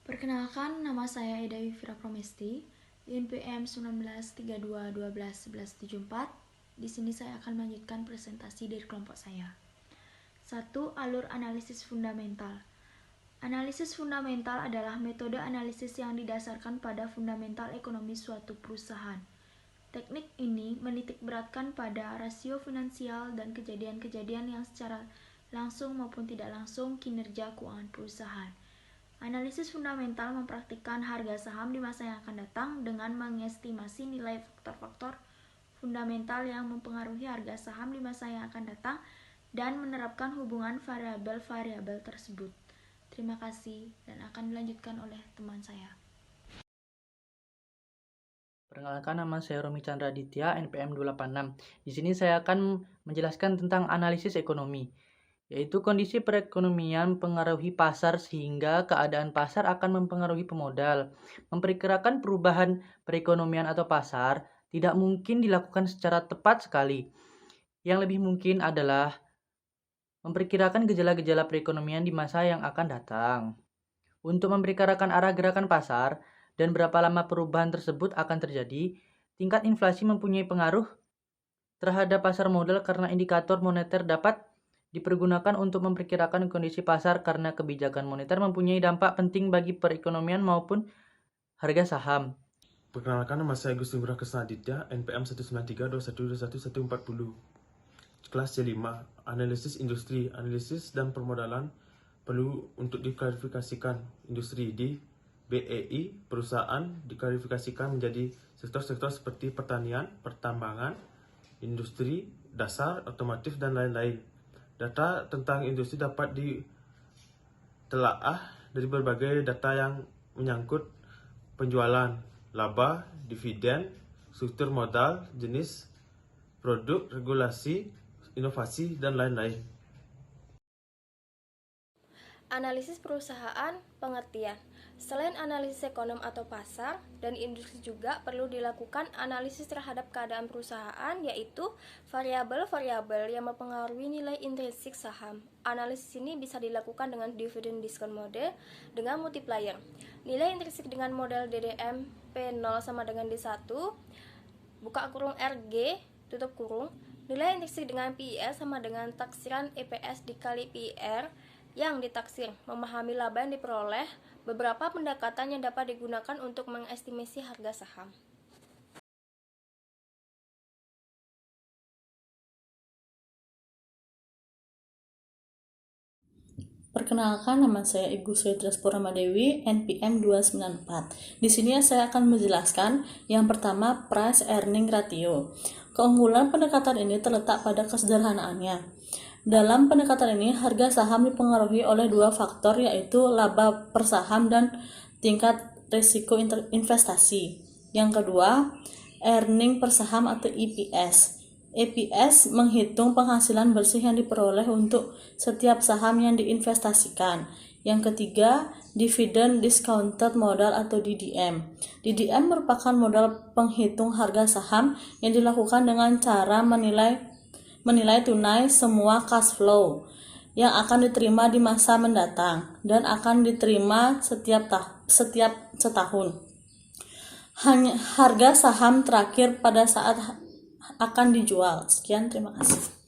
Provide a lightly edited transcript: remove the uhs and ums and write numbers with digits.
Perkenalkan, nama saya Eda Wifira Promesti, INPM 1932121174. Di sini saya akan melanjutkan presentasi dari kelompok saya. 1. Alur analisis fundamental. Analisis fundamental adalah metode analisis yang didasarkan pada fundamental ekonomi suatu perusahaan. Teknik ini menitikberatkan pada rasio finansial dan kejadian-kejadian yang secara langsung maupun tidak langsung kinerja keuangan perusahaan. Analisis fundamental mempraktikkan harga saham di masa yang akan datang dengan mengestimasi nilai faktor-faktor fundamental yang mempengaruhi harga saham di masa yang akan datang dan menerapkan hubungan variabel-variabel tersebut. Terima kasih dan akan dilanjutkan oleh teman saya. Perkenalkan, nama saya Romi Chandra Aditya, NPM 286. Di sini saya akan menjelaskan tentang analisis ekonomi, yaitu kondisi perekonomian mempengaruhi pasar sehingga keadaan pasar akan mempengaruhi pemodal. Memperkirakan perubahan perekonomian atau pasar tidak mungkin dilakukan secara tepat sekali. Yang lebih mungkin adalah memperkirakan gejala-gejala perekonomian di masa yang akan datang. Untuk memperkirakan arah gerakan pasar dan berapa lama perubahan tersebut akan terjadi, tingkat inflasi mempunyai pengaruh terhadap pasar modal karena indikator moneter dapat dipergunakan untuk memperkirakan kondisi pasar karena kebijakan moneter mempunyai dampak penting bagi perekonomian maupun harga saham. Perkenalkan, nama saya Gusti Ngurah Krisna Aditya, NPM 193212140. Kelas C5, Analisis Industri, Analisis dan Permodalan perlu untuk diklarifikasikan. Industri di BEI, perusahaan diklarifikasikan menjadi sektor-sektor seperti pertanian, pertambangan, industri, dasar, otomotif, dan lain-lain. Data tentang industri dapat ditelaah dari berbagai data yang menyangkut penjualan, laba, dividen, struktur modal, jenis produk, regulasi, inovasi, dan lain-lain. Analisis perusahaan, pengertian. Selain analisis ekonom atau pasar dan industri juga perlu dilakukan analisis terhadap keadaan perusahaan, yaitu variabel-variabel yang mempengaruhi nilai intrinsik saham. Analisis ini bisa dilakukan dengan dividend discount model dengan multiplier. Nilai intrinsik dengan model DDM P0 sama dengan D1, buka kurung RG, tutup kurung. Nilai intrinsik dengan PIR sama dengan taksiran EPS dikali PIR yang ditaksir. Memahami laba yang diperoleh, beberapa pendekatan yang dapat digunakan untuk mengestimasi harga saham. Perkenalkan, nama saya Ibu Sri Traspurama Dewi, NPM 294. Di sini saya akan menjelaskan yang pertama, price earning ratio. Keunggulan pendekatan ini terletak pada kesederhanaannya. Dalam pendekatan ini, harga saham dipengaruhi oleh dua faktor, yaitu laba per saham dan tingkat risiko investasi. Yang kedua, earning per saham atau EPS. EPS menghitung penghasilan bersih yang diperoleh untuk setiap saham yang diinvestasikan. Yang ketiga, dividend discounted model atau DDM. DDM merupakan modal penghitung harga saham yang dilakukan dengan cara menilai tunai semua cash flow yang akan diterima di masa mendatang dan akan diterima setiap setahun. Harga saham terakhir pada saat akan dijual. Sekian, terima kasih.